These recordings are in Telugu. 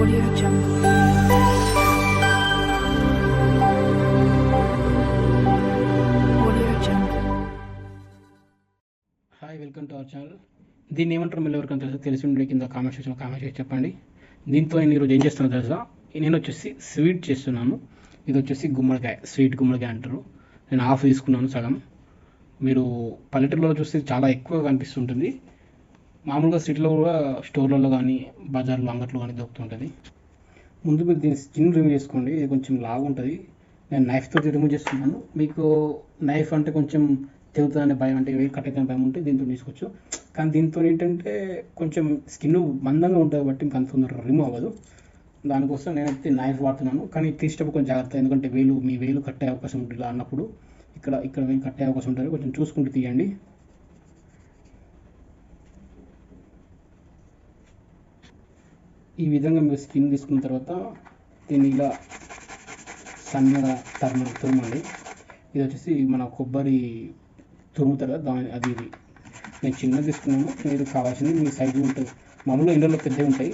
Audio Jungle. Audio Jungle. Hi, welcome to our channel. దీన్ని ఏమంటారు మీరు ఎవరికైనా తెలిసి ఉండే కింద కామెంట్ సెక్షన్లో కామెంట్ చేసి చెప్పండి. దీంతో నేను ఈరోజు ఏం చేస్తున్నాను తెలుసా? నేను వచ్చేసి స్వీట్ చేస్తున్నాను. ఇది వచ్చేసి గుమ్మడికాయ, స్వీట్ గుమ్మడికాయ అంటారు. నేను హాఫ్ తీసుకున్నాను, సగం. మీరు పల్లెటూరులో చూస్తే చాలా ఎక్కువగా కనిపిస్తుంటుంది. మామూలుగా సిటీలో కూడా స్టోర్లలో కానీ బజార్లో అంగట్లో కానీ దొరుకుతుంటుంది. ముందు మీరు దీన్ని స్కిన్ రిమూవ్ చేసుకోండి. ఇది కొంచెం లాగా ఉంటుంది. నేను నైఫ్తో రిమూవ్ చేస్తున్నాను. మీకు నైఫ్ అంటే కొంచెం తెగుతుందనే భయం, అంటే వేలు కట్ అవుతుందనే భయం ఉంటే దీంతో తీసుకోవచ్చు. కానీ దీంతో ఏంటంటే కొంచెం స్కిన్ మందంగా ఉంటుంది కాబట్టి ఇంకా అంత తొందరగా రిమూవ్ అవ్వదు. దానికోసం నేనైతే నైఫ్ వాడుతున్నాను. కానీ తీసేటప్పుడు కొంచెం జాగ్రత్త, ఎందుకంటే మీ వేలు కట్టే అవకాశం ఉంటుంది. ఇలా అన్నప్పుడు ఇక్కడ వేలు కట్టే అవకాశం ఉంటుంది. కొంచెం చూసుకుంటూ తీయండి. ఈ విధంగా మీరు స్కిన్ తీసుకున్న తర్వాత దీన్ని ఇలా సన్నగా తురమండి. ఇది వచ్చేసి మన కొబ్బరి తురుముతారు కదా, అది ఇది నేను చిన్నది తీసుకున్నాను. మీరు కావాల్సింది మీ సైజు ఉంటుంది. మామూలుగా ఇండోలో పెద్దవి ఉంటాయి,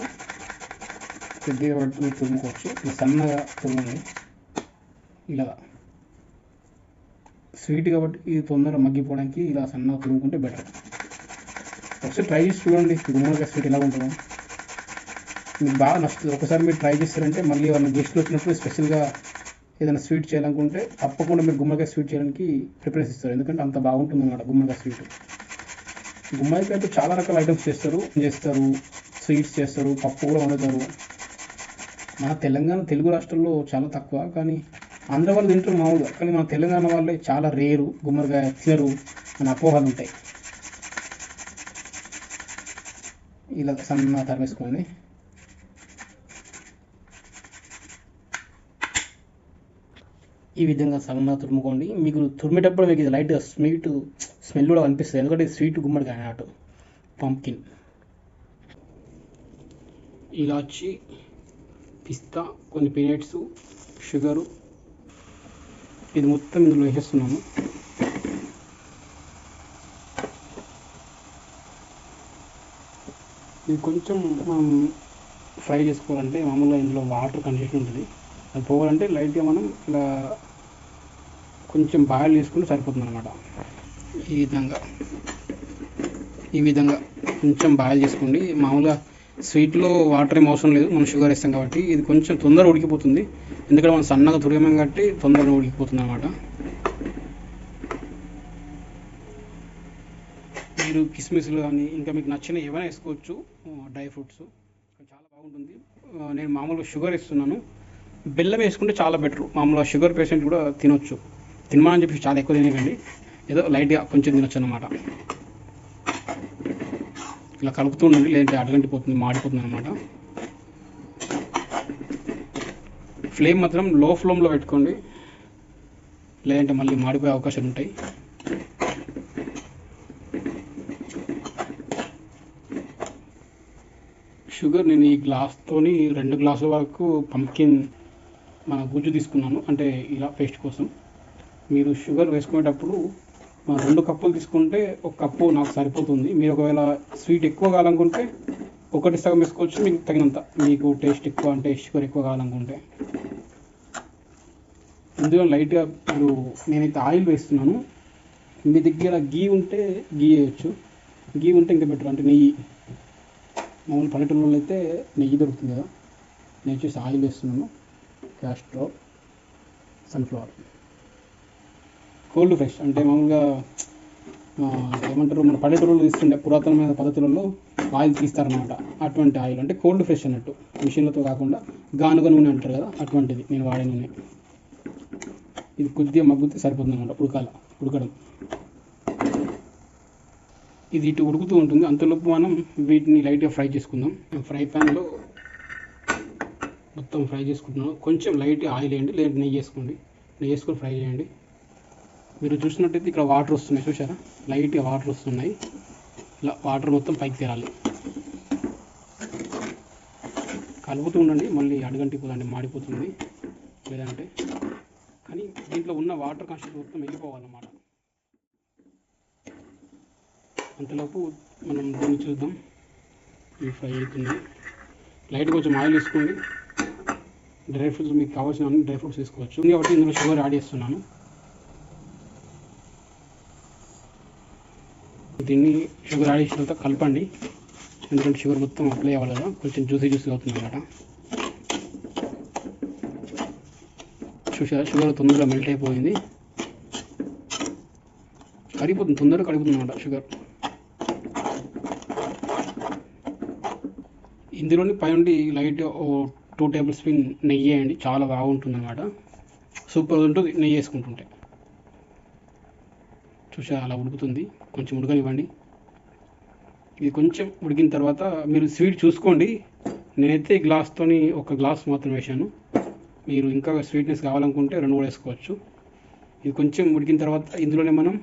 పెద్దగా మీరు తురుముకోవచ్చు. ఇలా సన్నగా తురమండి. ఇలా స్వీట్ కాబట్టి ఇది తొందరగా మగ్గిపోవడానికి ఇలా సన్నగా తురుముకుంటే బెటర్. ఒకసారి ట్రై చేసి చూడండి గుమ్మడికాయ స్వీట్ ఎలా ఉంటుందో. మీకు బాగా నచ్చుతుంది. ఒకసారి మీరు ట్రై చేస్తారంటే మళ్ళీ వాళ్ళ గెస్ట్లు వచ్చినప్పుడు స్పెషల్గా ఏదైనా స్వీట్ చేయాలనుకుంటే తప్పకుండా మీరు గుమ్మడికాయ స్వీట్ చేయడానికి ప్రిఫరెన్స్ ఇస్తారు. ఎందుకంటే అంత బాగుంటుంది అన్నమాట గుమ్మడికాయ స్వీట్. గుమ్మడికాయతో చాలా రకాల ఐటమ్స్ చేస్తారు. స్వీట్స్ చేస్తారు, పప్పు కూడా వండుతారు. మన తెలంగాణ తెలుగు రాష్ట్రాల్లో చాలా తక్కువ, కానీ ఆంధ్ర వాళ్ళు తింటారు మామూలుగా. కానీ మన తెలంగాణ వాళ్ళే చాలా రేరు గుమ్మడికాయ తినరు అని అపోహలు ఉంటాయి. ఇలా సన్న తరివేసుకోండి. ఈ విధంగా సన్నగా తురుముకోండి. మీకు తురిమేటప్పుడు మీకు ఇది లైట్గా స్మెల్ కూడా అనిపిస్తుంది, ఎందుకంటే స్వీట్ గుమ్మడికాయ అన్నట్టు. పంప్కిన్, ఇలాచి, పిస్తా, కొన్ని పీనట్స్, షుగరు, ఇది మొత్తం ఇందులో వేసేస్తున్నాము. ఇది కొంచెం మనం ఫ్రై చేసుకోవాలంటే మామూలుగా ఇందులో వాటర్ కండిషన్ ఉంటుంది. అది పోవాలంటే లైట్గా మనం ఇలా కొంచెం బాయిల్ చేసుకుంటే సరిపోతుంది అనమాట. ఈ విధంగా కొంచెం బాయిల్ చేసుకోండి. మామూలుగా స్వీట్లో వాటర్ ఏం అవసరం లేదు, మనం షుగర్ వేస్తాం కాబట్టి ఇది కొంచెం తొందరగా ఉడికిపోతుంది. ఎందుకంటే మనం సన్నగా తురిగాం కాబట్టి తొందరగా ఉడికిపోతుంది అనమాట. మీరు కిస్మిస్లు కానీ ఇంకా మీకు నచ్చిన ఏమైనా వేసుకోవచ్చు, డ్రై ఫ్రూట్స్, చాలా బాగుంటుంది. నేను మామూలుగా షుగర్ వేస్తున్నాను. బెల్లం వేసుకుంటే చాలా బెటర్. మామూలుగా షుగర్ పేషెంట్ కూడా తినొచ్చు. తినమని చెప్పి చాలా ఎక్కువ తినకండి, ఏదో లైట్గా కొంచెం తినొచ్చు అన్నమాట. ఇలా కలుపుతూ ఉండండి, లేదంటే అడగంటిపోతుంది, మాడిపోతుంది అనమాట. ఫ్లేమ్ మాత్రం లో ఫ్లేమ్లో పెట్టుకోండి, లేదంటే మళ్ళీ మాడిపోయే అవకాశాలు ఉంటాయి. షుగర్ నేను ఈ గ్లాస్తోని 2 గ్లాసుల వరకు పంప్కిన్ మన గుజ్జు తీసుకున్నాను, అంటే ఇలా పేస్ట్ కోసం. మీరు షుగర్ వేసుకునేటప్పుడు 2 కప్పులు తీసుకుంటే 1 కప్పు నాకు సరిపోతుంది. మీరు ఒకవేళ స్వీట్ ఎక్కువ కావాలనుకుంటే 1 సగం వేసుకోవచ్చు, మీకు తగినంత. మీకు టేస్ట్ ఎక్కువ అంటే షుగర్ ఎక్కువ కావాలనుకుంటే. ఇందులో లైట్గా నేనైతే ఆయిల్ వేస్తున్నాను. మీ దగ్గర గీ ఉంటే గీ వేయచ్చు, గీ ఉంటే ఇంకా బెటర్, అంటే నెయ్యి. మామూలు పల్లెటూళ్ళలో అయితే నెయ్యి దొరుకుతుంది కదా. నేను వచ్చేసి ఆయిల్ వేస్తున్నాను. క్యాస్టర్, సన్ఫ్లవర్, కోల్డ్ ఫ్రెష్, అంటే మామూలుగా ఏమంటారు మన పల్లెటూరులో తీస్తుండే పురాతనమైన పద్ధతులలో ఆయిల్ తీస్తారనమాట. అటువంటి ఆయిల్ అంటే కోల్డ్ ఫ్రెష్ అన్నట్టు, మిషన్లతో కాకుండా గానుగ నూనె అంటారు కదా, అటువంటిది నేను వాడే నూనె. ఇది కొద్దిగా మగ్గితే సరిపోతుంది అనమాట ఉడకడం. ఇది ఇటు ఉడుకుతూ ఉంటుంది. అంతలోపు మనం వీటిని లైట్గా ఫ్రై చేసుకుందాం. ఫ్రై ప్యాన్లో మొత్తం ఫ్రై చేసుకుంటున్నాను. కొంచెం లైట్గా ఆయిల్ వేయండి, లేదంటే నెయ్యి వేసుకొని ఫ్రై చేయండి. మీరు చూసినట్టయితే ఇక్కడ వాటర్ వస్తున్నాయి, చూసారా? లైట్గా వాటర్ వస్తున్నాయి. ఇలా వాటర్ మొత్తం పైకి తేరాలి. కలుపుతూ ఉండండి, మళ్ళీ అడుగంటిపోదండి, మాడిపోతుంది లేదంటే. కానీ దీంట్లో ఉన్న వాటర్ కాన్స్టెంట్ మొత్తం వెళ్ళిపోవాలన్నమాట. అంతలోపు మనం దీన్ని చూద్దాం. ఈ ఫ్రై అవుతుంది. లైట్ కొంచెం ఆయిల్ వేసుకోండి. డ్రై ఫ్రూట్స్ మీకు కావాల్సిన అన్ని డ్రై ఫ్రూట్స్ తీసుకోవచ్చు. కాబట్టి ఇందులో షుగర్ యాడ్ చేస్తున్నాను. దీన్ని షుగర్ యాడ్ చేసిన తర్వాత కలపండి, ఎందుకంటే షుగర్ మొత్తం అప్లై అవ్వాలి కదా, కొంచెం జ్యూసీ అవుతుంది అన్నమాట. షుగర్ తొందరగా మెల్ట్ అయిపోయింది, తొందరగా కరిగిపోతుంది అన్నమాట షుగర్. ఇందులోని పైనుండి లైట్ 2 టేబుల్ స్పూన్ నెయ్యి వేయండి, చాలా బాగుంటుంది అన్నమాట. సూపర్ ఉంటుంది నెయ్యి వేసుకుంటుంటే. అలా ఉడుకుతుంది, కొంచెం ఉడకనివ్వండి. ఇది కొంచెం ఉడికిన తర్వాత మీరు స్వీట్ చూసుకోండి. నేనైతే ఈ గ్లాస్తోని 1 గ్లాస్ మాత్రం వేసాను. మీరు ఇంకా స్వీట్నెస్ కావాలనుకుంటే 2 కూడా వేసుకోవచ్చు. ఇది కొంచెం ఉడికిన తర్వాత ఇందులోనే మనం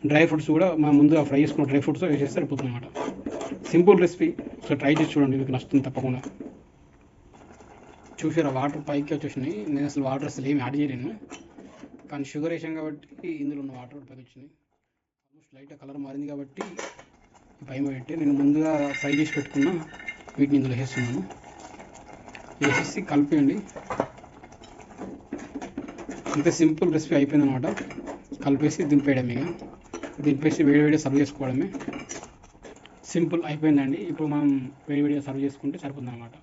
డ్రై ఫ్రూట్స్ కూడా మనం ముందుగా ఫ్రై చేసుకున్న డ్రై ఫ్రూట్స్ వేసేస్తే సరిపోతుంది అన్నమాట. సింపుల్ రెసిపీ, ఒకసారి ట్రై చేసి చూడండి, మీకు నచ్చుతుంది తప్పకుండా. చూసారా వాటర్ పైకి వచ్చేసినాయి. నేను అసలు వాటర్ అసలు ఏమి యాడ్ చేయలేను, కానీ షుగర్ వేసాం కాబట్టి ఇందులో ఉన్న వాటర్ పైకి వచ్చినాయి. ఆల్మోస్ట్ లైట్గా కలర్ మారింది కాబట్టి పైన పెట్టి నేను ముందుగా ఫ్రై చేసి పెట్టుకున్న వీటిని ఇందులో వేస్తున్నాను. వేసేసి కలిపేయండి. ఇంత సింపుల్ రెసిపీ అయిపోయింది అనమాట. కలిపేసి దింపేయడమే, దింపేసి వేడివేడిగా సర్వ్ చేసుకోవడమే. సింపుల్ అయిపోయిందండి. ఇప్పుడు మనం వేడివేడిగా సర్వ్ చేసుకుంటే సరిపోతుంది అనమాట.